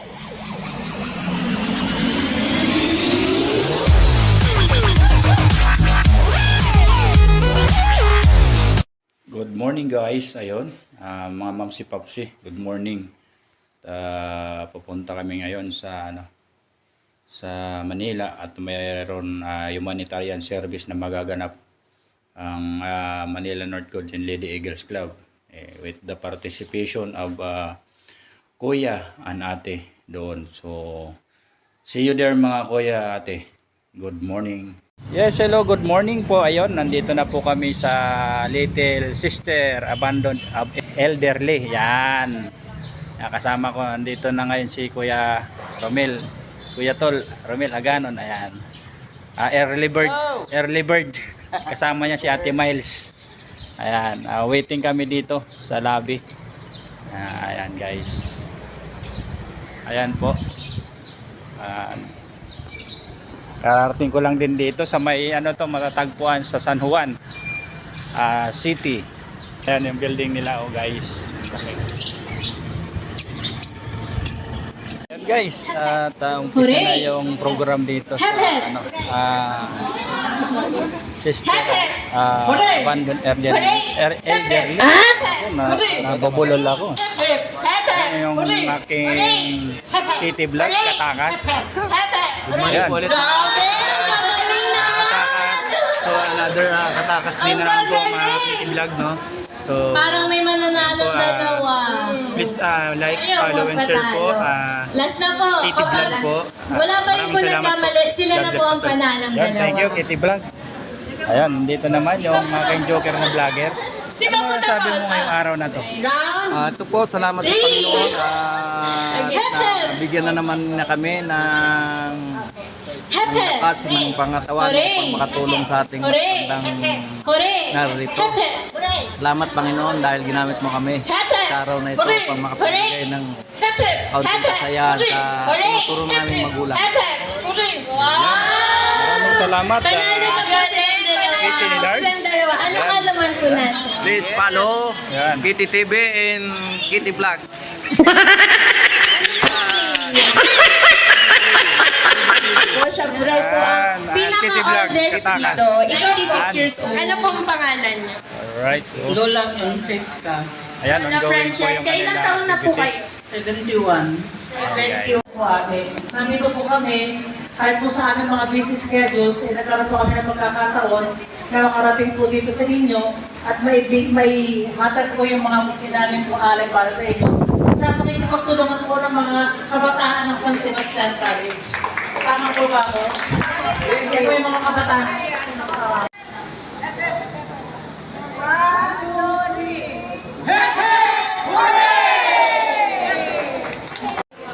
Good morning guys, ayun, mga mamsi papsi, good morning. Pupunta kami ngayon sa sa Manila at mayroon humanitarian service na magaganap ang Manila North Golden Lady Eagles Club with the participation of kuya and ate doon. So see you there mga kuya, ate. Good morning. Yes, hello, good morning po. Ayun, nandito na po kami sa Little Sister Abandoned of Elderly. Yan. Kasama ko, nandito na ngayon si Kuya Romel. Kuya Tol, Romel Aganon. Ayan. Early bird. Early bird. Kasama niya si Ate Miles. Ayan. Waiting kami dito sa lobby. Ayan guys. Ayan po. Karating ko lang din dito sa may matatagpuan sa San Juan City. Ayan yung building nila guys. Okay. Ayan guys, at umpisa na yung program dito sa Sister Abandoned Elderly. Nabubulol ako. Yung aking kitty vlog, Katakas. Ayan. Katakas. So another Katakas din na lang po mga kitty vlog, no? So parang may mananalo dalawa. Please like, follow and share po. Last na po. Kitty vlog po. Wala pa rin po nagkamali. Sila na po ang panalang dalawa. Thank you, kitty vlog. Ayan, dito naman yung aking joker na vlogger. Ano sabi mo ngayong araw na to? Ito po, salamat sa Panginoon. Nabigyan na naman na kami ng lakas ng pangatawan upang makatulong sa ating magandang narito. Salamat Panginoon dahil ginamit mo kami sa araw na ito upang makapagbigay ng kaunting kasayahan sa tinuturo namin magulang. Maraming salamat. Kitty Large. Ano ka naman po natin? Please follow Kitty TV and Kitty Vlog. Po siya buray po ang pinaka-oldest dito. 86 years old. Ano pong pangalan niya? Alright. Lola Francesca. Ayan, Lola ongoing po yung Francesca, ilang taon na po kayo? 71. 70. Po ate. Nandito po kami, kahit po sa aming mga busy schedules, nagkaroon po kami ng pagkakataon na makarating po dito sa inyo at may hatag po yung mga muti namin po alay para sa inyo. Sa pakikipagtulungan po ng mga kabataan ng San Sebastian College. Tama po ba ako? Yan po yung mga kabataan.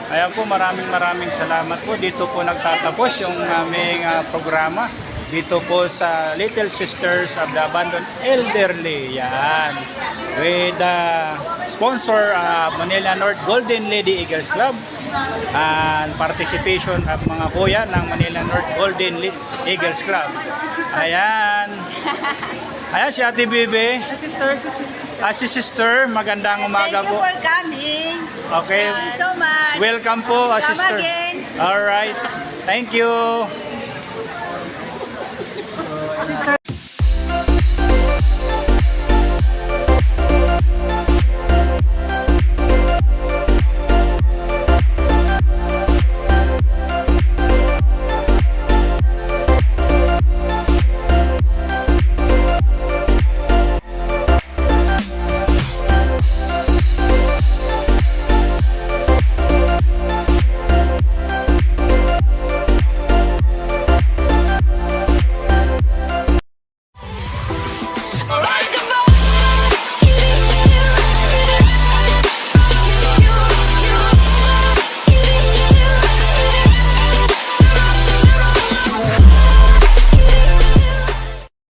Ayan po, maraming salamat po. Dito po nagtatapos yung aming programa. Dito po sa Little Sisters of the Abandoned Elderly. Yan. With the sponsor Manila North Golden Lady Eagles Club. And participation of mga kuya ng Manila North Golden Eagles Club. Ayan. Ayan si Ate Bibi. Si Sister. Magandang umaga po. Thank you for coming. Okay. Thank you so much. Welcome po, Come Sister. again. Alright. Thank you.